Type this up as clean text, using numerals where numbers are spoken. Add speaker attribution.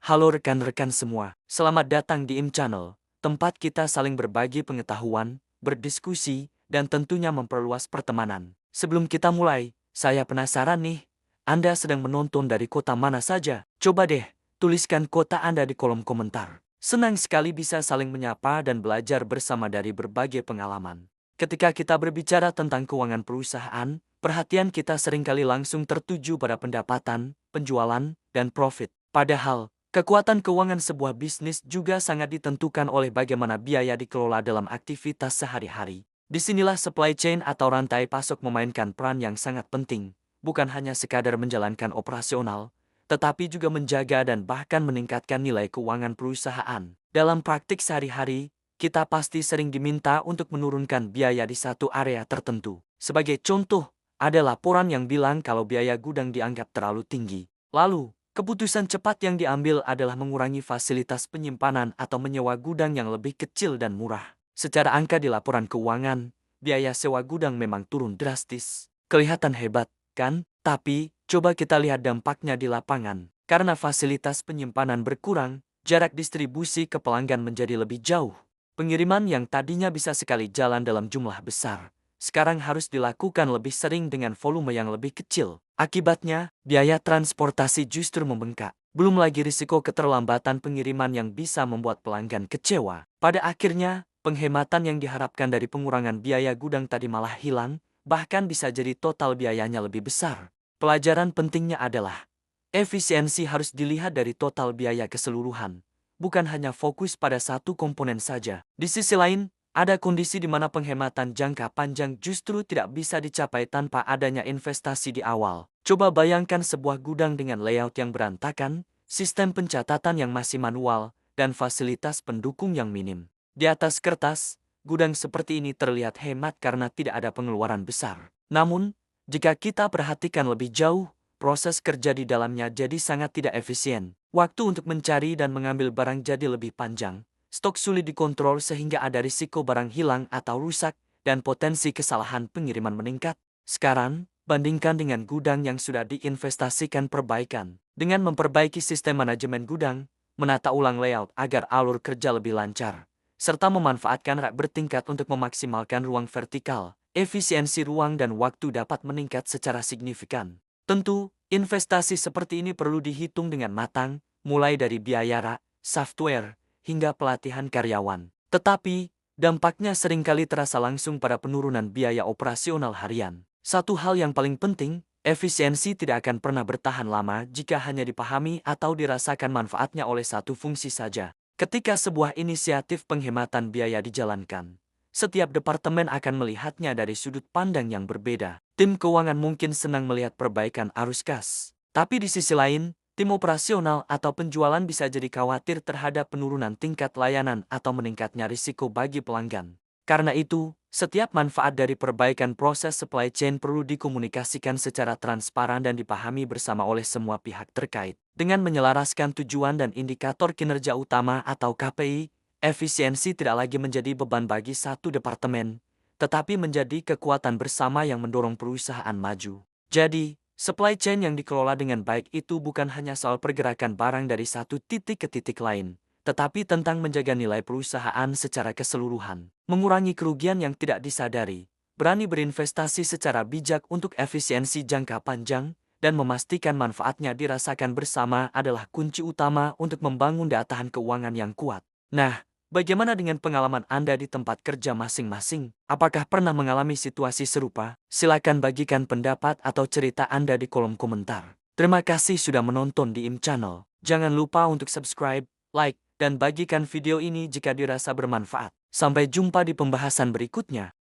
Speaker 1: Halo rekan-rekan semua, selamat datang di IM Channel, tempat kita saling berbagi pengetahuan, berdiskusi, dan tentunya memperluas pertemanan. Sebelum kita mulai, saya penasaran nih, Anda sedang menonton dari kota mana saja? Coba deh, tuliskan kota Anda di kolom komentar. Senang sekali bisa saling menyapa dan belajar bersama dari berbagai pengalaman. Ketika kita berbicara tentang keuangan perusahaan, perhatian kita seringkali langsung tertuju pada pendapatan, penjualan, dan profit. Padahal, kekuatan keuangan sebuah bisnis juga sangat ditentukan oleh bagaimana biaya dikelola dalam aktivitas sehari-hari. Disinilah supply chain atau rantai pasok memainkan peran yang sangat penting, bukan hanya sekadar menjalankan operasional, tetapi juga menjaga dan bahkan meningkatkan nilai keuangan perusahaan. Dalam praktik sehari-hari, kita pasti sering diminta untuk menurunkan biaya di satu area tertentu. Sebagai contoh, ada laporan yang bilang kalau biaya gudang dianggap terlalu tinggi. Lalu, keputusan cepat yang diambil adalah mengurangi fasilitas penyimpanan atau menyewa gudang yang lebih kecil dan murah. Secara angka di laporan keuangan, biaya sewa gudang memang turun drastis. Kelihatan hebat, kan? Tapi, coba kita lihat dampaknya di lapangan. Karena fasilitas penyimpanan berkurang, jarak distribusi ke pelanggan menjadi lebih jauh. Pengiriman yang tadinya bisa sekali jalan dalam jumlah besar, sekarang harus dilakukan lebih sering dengan volume yang lebih kecil. Akibatnya, biaya transportasi justru membengkak. Belum lagi risiko keterlambatan pengiriman yang bisa membuat pelanggan kecewa. Pada akhirnya, penghematan yang diharapkan dari pengurangan biaya gudang tadi malah hilang, bahkan bisa jadi total biayanya lebih besar. Pelajaran pentingnya adalah, efisiensi harus dilihat dari total biaya keseluruhan, bukan hanya fokus pada satu komponen saja. Di sisi lain, ada kondisi di mana penghematan jangka panjang justru tidak bisa dicapai tanpa adanya investasi di awal. Coba bayangkan sebuah gudang dengan layout yang berantakan, sistem pencatatan yang masih manual, dan fasilitas pendukung yang minim. Di atas kertas, gudang seperti ini terlihat hemat karena tidak ada pengeluaran besar. Namun, jika kita perhatikan lebih jauh, proses kerja di dalamnya jadi sangat tidak efisien. Waktu untuk mencari dan mengambil barang jadi lebih panjang. Stok sulit dikontrol sehingga ada risiko barang hilang atau rusak, dan potensi kesalahan pengiriman meningkat. Sekarang, bandingkan dengan gudang yang sudah diinvestasikan perbaikan. Dengan memperbaiki sistem manajemen gudang, menata ulang layout agar alur kerja lebih lancar, serta memanfaatkan rak bertingkat untuk memaksimalkan ruang vertikal, efisiensi ruang dan waktu dapat meningkat secara signifikan. Tentu, investasi seperti ini perlu dihitung dengan matang, mulai dari biaya rak, software, hingga pelatihan karyawan. Tetapi, dampaknya seringkali terasa langsung pada penurunan biaya operasional harian. Satu hal yang paling penting, efisiensi tidak akan pernah bertahan lama jika hanya dipahami atau dirasakan manfaatnya oleh satu fungsi saja. Ketika sebuah inisiatif penghematan biaya dijalankan, setiap departemen akan melihatnya dari sudut pandang yang berbeda. Tim keuangan mungkin senang melihat perbaikan arus kas. Tapi di sisi lain, tim operasional atau penjualan bisa jadi khawatir terhadap penurunan tingkat layanan atau meningkatnya risiko bagi pelanggan. Karena itu, setiap manfaat dari perbaikan proses supply chain perlu dikomunikasikan secara transparan dan dipahami bersama oleh semua pihak terkait. Dengan menyelaraskan tujuan dan indikator kinerja utama atau KPI, efisiensi tidak lagi menjadi beban bagi satu departemen, tetapi menjadi kekuatan bersama yang mendorong perusahaan maju. Jadi, supply chain yang dikelola dengan baik itu bukan hanya soal pergerakan barang dari satu titik ke titik lain, tetapi tentang menjaga nilai perusahaan secara keseluruhan, mengurangi kerugian yang tidak disadari, berani berinvestasi secara bijak untuk efisiensi jangka panjang, dan memastikan manfaatnya dirasakan bersama adalah kunci utama untuk membangun datahan keuangan yang kuat. Nah, bagaimana dengan pengalaman Anda di tempat kerja masing-masing? Apakah pernah mengalami situasi serupa? Silakan bagikan pendapat atau cerita Anda di kolom komentar. Terima kasih sudah menonton di IM Channel. Jangan lupa untuk subscribe, like, dan bagikan video ini jika dirasa bermanfaat. Sampai jumpa di pembahasan berikutnya.